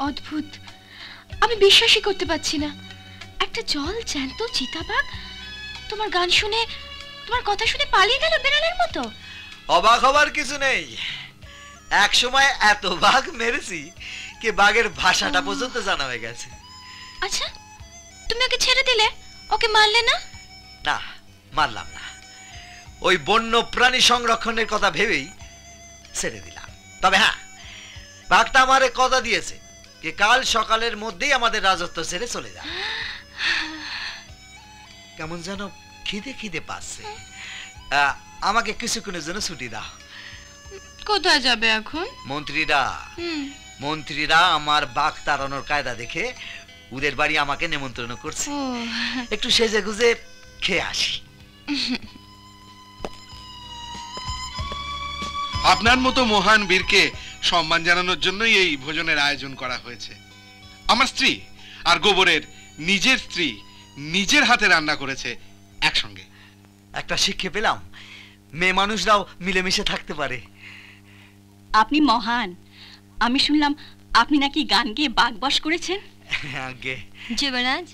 অদ্ভুত, আমি বিশ্বাসই করতে পারছি না। একটা জল জ্যান্ত চিতাবাঘ তোমার গান শুনে, তোমার কথা শুনে পালিয়ে গেল বেড়ালের মতো। অবাক হবার কিছু নেই, এক সময় এত বাঘ মেরেছি কি বাঘের ভাষাটা পর্যন্ত জানা হয়ে গেছে। আচ্ছা, তুমি ওকে ছেড়ে দিলে, ওকে মারলে না? না, মারলাম না, ওই বন্য প্রাণী সংরক্ষণের কথা ভেবেই ছেড়ে দিলাম। তবে হ্যাঁ, বাঘটা আমারে কথা দিয়েছে যে কাল সকালের মধ্যেই আমাদের রাজত্ব ছেড়ে চলে যাবে। কেমন যেন খিদে খিদে পাচ্ছে, আমাকে কিছুক্ষণের জন্য ছুটি দাও। কোথায় যাবে এখন? মন্ত্রীরা আমার বাঘ তাড়ানোর কায়দা দেখে ওদের বাড়ি আমাকে নিমন্ত্রণ করছে, একটু সেজে গুজে খেয়ে আসি। আপনার মতো মহান বীরকে সম্মান জানানোর জন্যই এই ভোজনের আয়োজন করা হয়েছে। আমার স্ত্রী আর গোবরের নিজের স্ত্রী নিজের হাতে রান্না করেছে একসঙ্গে। একটা শিক্ষা পেলাম, মেয়ে মানুষরাও মিলেমিশে থাকতে পারে। আপনি মহান। আমি শুনলাম আপনি নাকি গান গেয়ে বাঘবশ করেছেন। আগে যুবরাজ,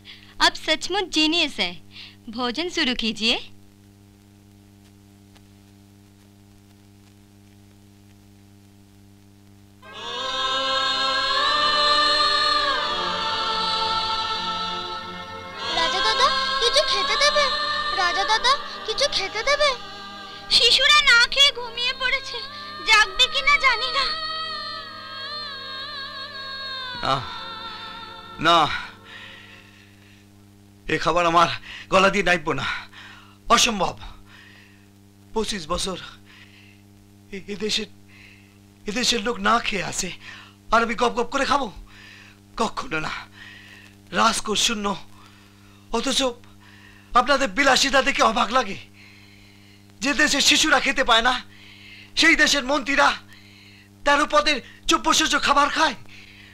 आप सचमुच जीनियस है। भोजन शुरू कीजिए। রাজা দাদা কিছু খেতে দেবে? রাজা দাদা কিছু খেতে দেবে? শিশুরা না খেয়ে ঘুমিয়ে পড়েছে, জাগবে কিনা জানি না। না, এ খাবার আমার গলা দিয়ে নাইবো না, অসম্ভব। 25 বছর এদেশের লোক না খেয়ে আছে, আর আমি গপ গপ করে খাবো? কখনো না। রাজকোষ শূন্য, অথচ আপনাদের বিলাসিতা দেখে অবাক লাগে। যে দেশের শিশুরা খেতে পায় না, সেই দেশের মন্ত্রীরা 13 পদের চুপ্পসূচ খাবার খায়,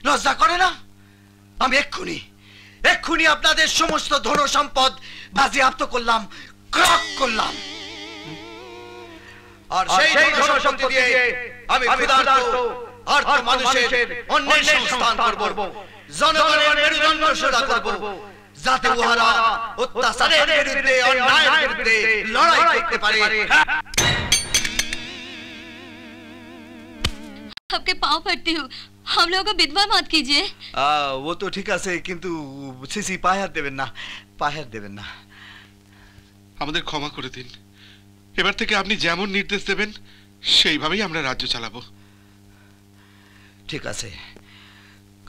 লজ্জা করে না? আমি এক্ষুনি আপনাদের সমস্ত ধন সম্পদ বাজেয়াপ্ত করলাম, ক্রক করলাম। আর সেই ধন সম্পদ দিয়ে আমি ক্ষুধার্ত আর্ত মানুষের অন্যের সংস্থান করব, জনগণের মেরুদণ্ড সোজা করব, যাতে উহারা অত্যাচারের বিরুদ্ধে, অন্যায়ের বিরুদ্ধে লড়াই করতে পারে। आपके पाँव पड़ती हूँ, हम लोगों को विधवा मत कीजिए। वो तो ठीक আছে, কিন্তু সিসি পাহাড় দেবেন না, পাহাড় দেবেন না। আমাদের ক্ষমা করে দিন। এবার থেকে আপনি যেমন নির্দেশ দেবেন সেইভাবেই আমরা রাজ্য চালাবো। ঠিক আছে,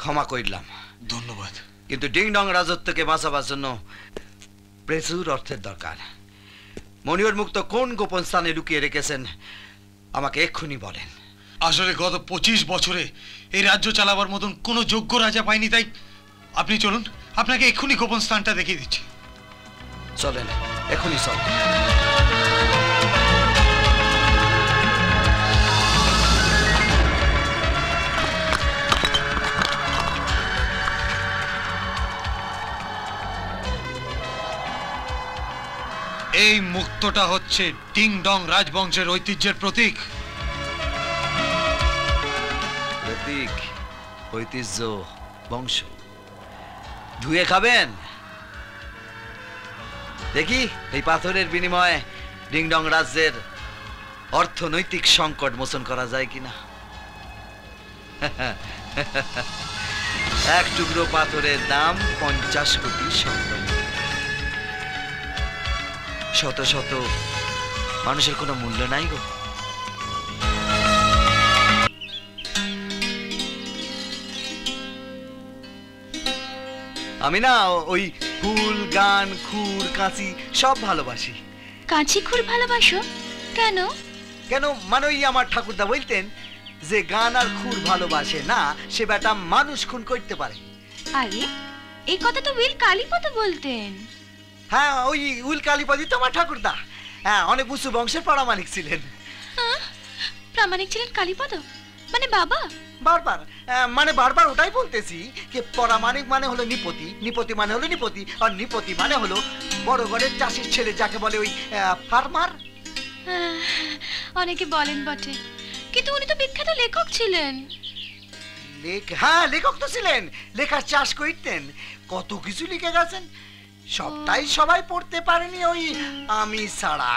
ক্ষমা করলাম। ধন্যবাদ। কিন্তু ডিং ডং রাজত্বকে বাঁচাবার জন্য প্রচুর অর্থের দরকার। মনিয়র মুক্ত কোন গোপন স্থানে লুকিয়ে রেখেছেন আমাকে এক্ষুনি বলেন। আসলে গত 25 বছরে এই রাজ্য চালাবার মতন কোনো যোগ্য রাজা পাইনি, তাই আপনি চলুন, আপনাকে এক্ষুনি গোপন স্থানটা দেখিয়ে দিচ্ছি। চলেন, এক্ষুনি চল। এই মুক্তটা হচ্ছে ডিং ডং রাজবংশের ঐতিহ্যের প্রতীক। প্রতীক, ঐতিহ্য, বংশ ধুয়ে খাবেন? দেখি এই পাথরের বিনিময়ে ডিং ডং রাজ্যের অর্থনৈতিক সংকট মোচন করা যায় কিনা। এক টুকরো পাথরের দাম 50 কোটি স্বর্ণ। শত শত মানুষের কোনো মূল্য নাই গো। আমি না ওই ফুল, গান, খুর, কাঁচি সব ভালোবাসি। কাঁচি খুর ভালোবাসো কেন? কেন মানে ওই আমার ঠাকুরদা বলতেন যে গান আর খুর ভালোবাসে না, সে বেটা মানুষ খুন করতে পারে। আরে এই কথা তো উইল কালীপদ বলতেন। হ্যাঁ, ওই উইল কালীপদই তো আমার ঠাকুরদা। হ্যাঁ, অনেক উঁচু বংশের প্রামাণিক ছিলেন। প্রামাণিক ছিলেন কালীপদ মানে বাবা? বারবার ওটাই বলতেছি যে পরামানিক মানে হলো নিপতি, নিপতি মানে হলো নিপতি, আর নিপতি মানে হলো বড় ঘরের চাষির ছেলে, যাকে বলে ওই ফার্মার। অনেকে বলেন বটে, কিন্তু উনি তো বিখ্যাত লেখক ছিলেন। হ্যাঁ, লেখক তো ছিলেন, লেখার চাষ করতেন, কত কিছু লিখে গেছেন। সবটাই সবাই পড়তে পারেনি, ওই আমি ছাড়া।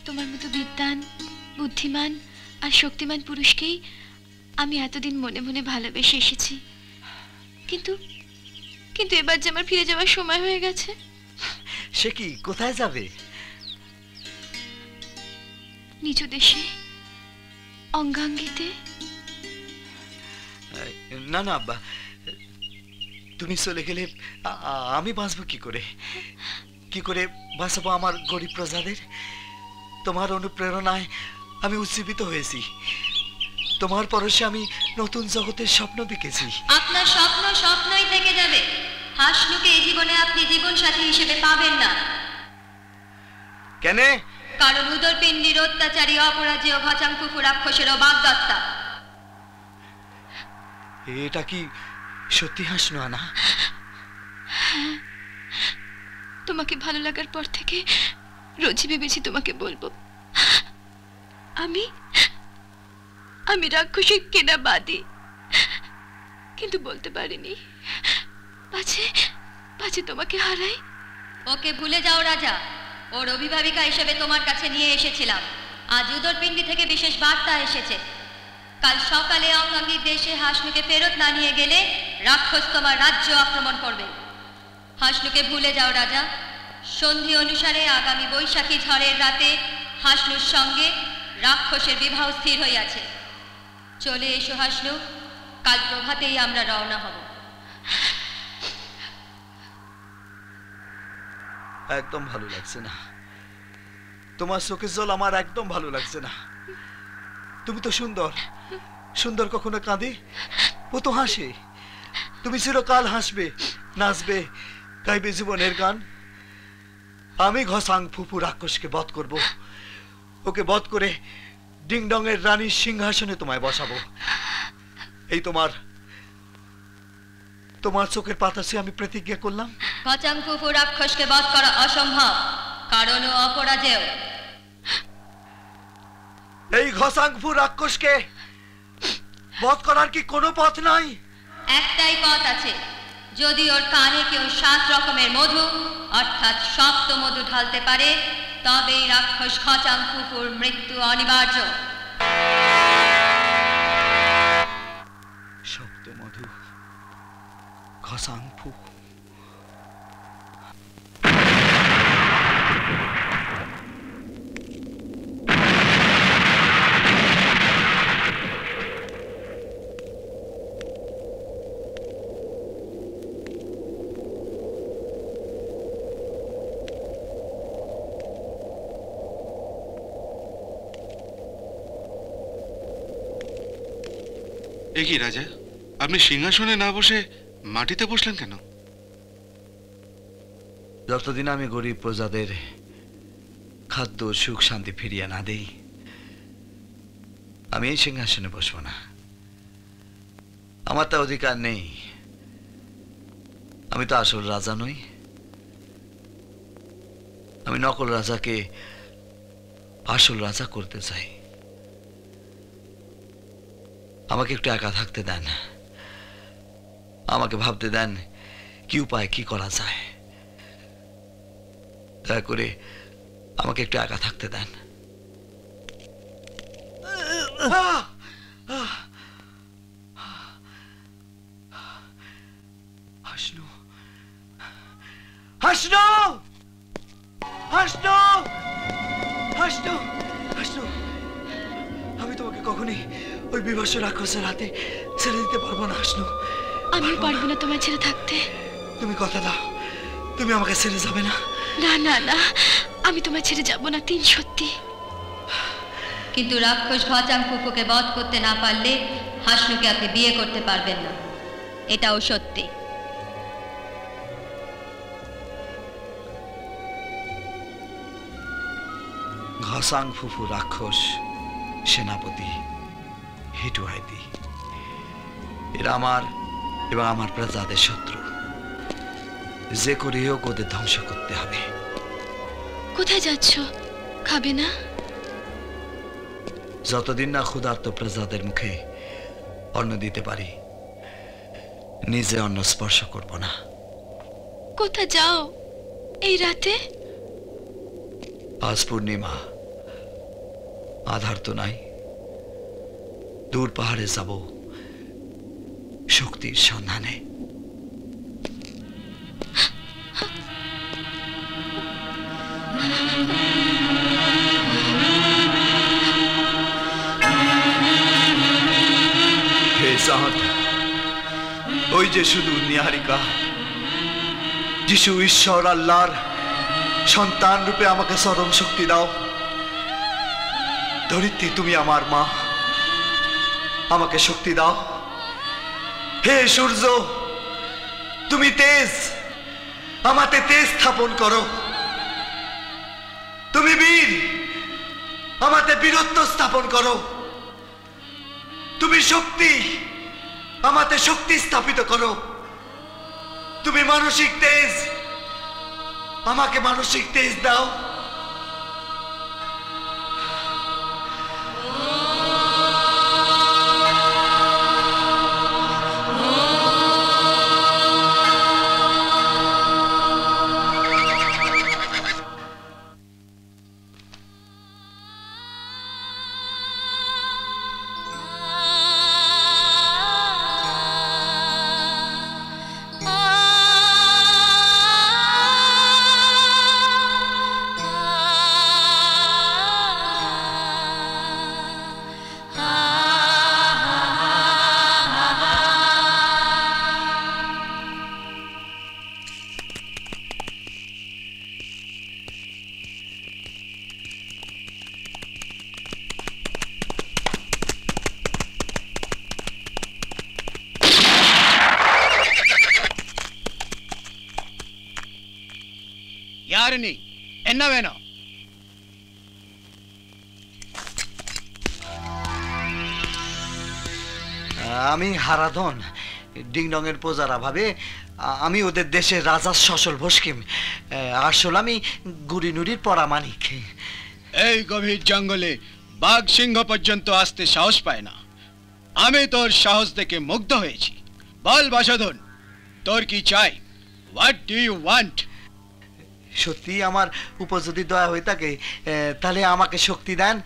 তোমার মতো বিদ্বান, বুদ্ধিমান আর শক্তিমান পুরুষকেই আমি এতদিন মনে মনে ভালোবেসে এসেছি, কিন্তু কিন্তু এবার যে আমার ফিরে যাওয়ার সময় হয়ে গেছে। সে কি, কোথায় যাবে? নিজ দেশে, অঙ্গাঙ্গিতে। না না, তুমি চলে গেলে আমি বাঁচবো কি করে? কি করে বাঁচাবো আমার গরিব প্রজাদের? তোমার অনুপ্রেরণায় আমি উজ্জীবিত হয়েছি, তোমার পরশে আমি নতুন জগতের স্বপ্ন দেখেছি। আপনার স্বপ্ন স্বপ্নই থেকে যাবে। হাসনুকে এই জীবনে আপনি জীবন সাথী হিসেবে পাবেন না। কেন? কারণ উদরপিণ্ডির অত্যাচারী, অপরাজেয় ঘচাংকুকু রাক্ষসেরও বাগদত্তা। এটা কি সত্যি হাসনু আনা? তোমাকে ভালো লাগার পর থেকে রোজই ভেবেছি তোমাকে বলবো, আমি আমি রাক্ষসের কেনা বাদী, কিন্তু বলতে পারিনি। পাছে পাছে তোমাকে হারাই। ওকে ভুলে যাও রাজা, ওর অভিভাবিকা হিসেবে তোমার কাছে নিয়ে এসেছিলাম। আজ উদরপিণ্ডি থেকে বিশেষ বার্তা এসেছে। কাল সকালে অঙ্গাঙ্গীর দেশে হাসনুকে ফেরত না নিয়ে গেলে রাক্ষস তোমার রাজ্য আক্রমণ করবে। হাসনুকে ভুলে যাও রাজা। সন্ধি অনুসারে আগামী বৈশাখী ঝড়ের রাতে হাসনুর সঙ্গে রাক্ষসের বিবাহ স্থির হইয়াছে। চলে এসো হাসনু, কাল প্রভাতেই আমরা রওনা হব। একদম ভালো লাগছে না, তোমার চোখের জল আমার একদম ভালো লাগছে না। তুমি তো সুন্দর, সুন্দর কখনো কাঁদে? ও তো হাসে। তুমি চিরকাল হাসবে, নাচবে, গাইবে জীবনের গান। আমি ঘসাং ফুফু রাক্ষসকে বধ করব, ওকে বধ করে ডিংডং এর রানীর সিংহাসনে তোমায় বসাবো। এই তোমার চোখের পাতাসে আমি প্রতিজ্ঞা করলাম। ঘচাংকুকু রাক্ষসকে বধ করা অসম্ভব, কারণ ও অপরাজেয়। এই ঘসাংফু রাক্ষসকে বধ করার কি কোনো পথ নাই? একটাই পথ আছে, যদি ওর কানে কেউ 7 রকমের মধু অর্থাৎ সপ্ত মধু ঢালতে পারে, তবেই রাক্ষস ঘচাংকুকুর মৃত্যু অনিবার্য। সপ্ত মধু, ঘসাংফু। এ কি রাজা, আপনি সিংহাসনে না বসে মাটিতে বসলেন কেন? যতদিন আমি গরিব প্রজাদের খাদ্য, সুখ, শান্তি ফিরিয়ে না দেই, আমি এই সিংহাসনে বসবো না। আমার তা অধিকার নেই। আমি তো আসল রাজা নই, আমি নকল রাজাকে আসল রাজা করতে চাই। আমাকে একটু একা থাকতে দেন, আমাকে ভাবতে দেন কি উপায়, কি করা যায়। দয়া করে আমাকে একটু একা থাকতে দেন। হাসনু, হাসনু, হাসনু, হাসনু, হাসনু, আমি তোমাকে কখনই ওই বিভৎস রাক্ষসের হাতে ছেড়ে দিতে পারবো না হাসনু। আমিও পারবো না তোমার ছেড়ে থাকতে। তুমি কথা দাও, তুমি আমাকে ছেড়ে যাবে না। না না না, আমি তোমার ছেড়ে যাব না, 3 সত্যি। কিন্তু রাক্ষস ঘচাংকুকুকে বধ করতে না পারলে হাসনুকে আপনি বিয়ে করতে পারবেন না, এটাও সত্যি। ঘসাং ফুফু রাক্ষস সেনাপতি হিটুহাইতি, এরা আমার এবং আমার প্রজাদের শত্রু। যে করে হোক ওদের ধ্বংস করতে হবে। কোথায় যাচ্ছ? খাবে না? যতদিন না ক্ষুধার্ত প্রজাদের মুখে অন্ন দিতে পারি, নিজে অন্ন স্পর্শ করব না। কোথা যাও এই রাতে? আজ পূর্ণিমা, আধার তো নাই। দূর পাহাড়ে যাব শক্তির সন্ধানে। হে চাঁদ, ওই যে শুধু নিহারিকা, যিশু ঈশ্বর আল্লাহর সন্তান রূপে আমাকে চরম শক্তি দাও। ধরিত্রী, তুমি আমার মা, আমাকে শক্তি দাও। হে সূর্য, তুমি তেজ, আমাতে তেজ স্থাপন করো। তুমি বীর, আমাতে বীরত্ব স্থাপন করো। তুমি শক্তি, আমাতে শক্তি স্থাপিত করো। তুমি মানসিক তেজ, আমাকে মানসিক তেজ দাও। யாருনি என்ன வேணும்? আমি হারাধন, ডিংডংয়ের প্রজারা ভাবে আমি ওদের দেশের রাজা সসল ভস্কিম। আসলে আমি গুড়িনুড়ির পরামানিক। এই গভীর জঙ্গলে বাঘ সিংহ পর্যন্ত আসতে সাহস পায় না। আমি তোর সাহস দেখে মুগ্ধ হয়েছি। বল বাসধন, তোর কি চাই? What do you want? সত্যি আমার উপর যদি দয়া হয়ে থাকে তাহলে আমাকে শক্তি দেন,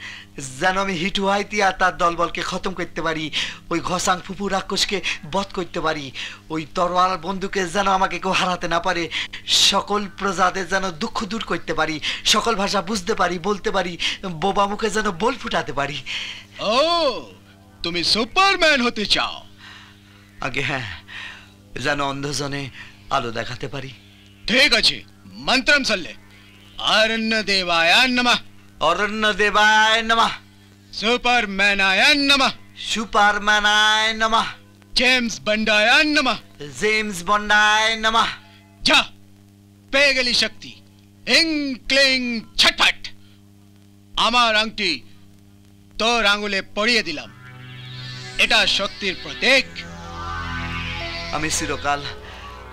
যেন আমি হিটু হাইতিয়া তার দলবলকে খতম করতে পারি, ওই ঘসাং ফুপু রাক্ষসকে বধ করতে পারি, ওই তরোয়াল বন্ধুকে যেন আমাকে কেউ হারাতে না পারে, সকল প্রজাদের যেন দুঃখ দূর করতে পারি, সকল ভাষা বুঝতে পারি, বলতে পারি, বোবা মুখে যেন বল ফুটাতে পারি। ও, তুমি সুপারম্যান হতে চাও? আগে হ্যাঁ, যেন অন্ধজনে আলো দেখাতে পারি। ঠিক আছে, मंत्रम चलले। अरण्य देवाय नमः, অরণ্য দেবায় নমঃ, सुपरमैनाय नमः, সুপারম্যানায় নমঃ, जेम्स बंडाय नमः। জেমস বন্ডায় নমঃ। जा, পেয়ে গেলি শক্তি। ইং ক্লিং ছটফট। আমার আংটি তোর আঙ্গুলে পরিয়ে দিলাম। এটা শক্তির প্রতীক। আমি চিরকাল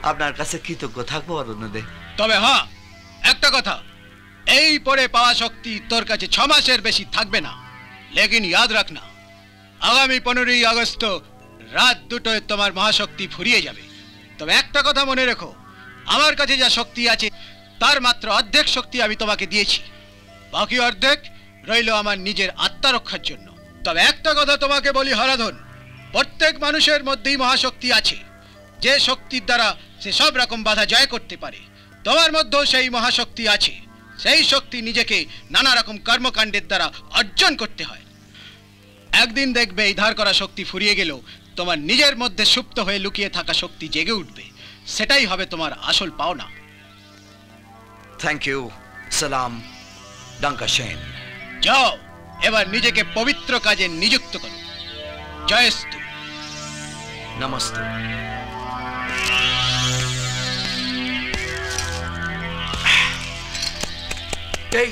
আপনার কাছে কৃতজ্ঞ থাকবো অরণ্যদেব। তবে হ্যাঁ, একটা কথা, এই পরে পাওয়া শক্তি তোর কাছে 6 মাসের বেশি থাকবে না। লেকিন ইয়াদ রাখনা, আগামী 15ই আগস্ট রাত 2টায় তোমার মহাশক্তি ফুরিয়ে যাবে। তবে একটা কথা মনে রেখো, আমার কাছে যা শক্তি আছে তার মাত্র অর্ধেক শক্তি আমি তোমাকে দিয়েছি, বাকি অর্ধেক রইল আমার নিজের আত্মরক্ষার জন্য। তবে একটা কথা তোমাকে বলি হারাধন, প্রত্যেক মানুষের মধ্যেই মহাশক্তি আছে, যে শক্তির দ্বারা সে সব রকম বাধা জয় করতে পারে। তোমার মধ্যেও সেই মহাশক্তি আছে। সেই শক্তি নিজেকে নানা রকম কর্মকাণ্ডের দ্বারা অর্জন করতে হয়। একদিন দেখবে এই ধার করা শক্তি ফুরিয়ে গেলেও তোমার নিজের মধ্যে সুপ্ত হয়ে লুকিয়ে থাকা শক্তি জেগে উঠবে। সেটাই হবে তোমার আসল পাওনা। থ্যাংক ইউ, সালাম, ডাঙ্কাশেন। যাও, এবার নিজেকে পবিত্র কাজে নিযুক্ত করো। জয়স্তু। নমস্তে। এই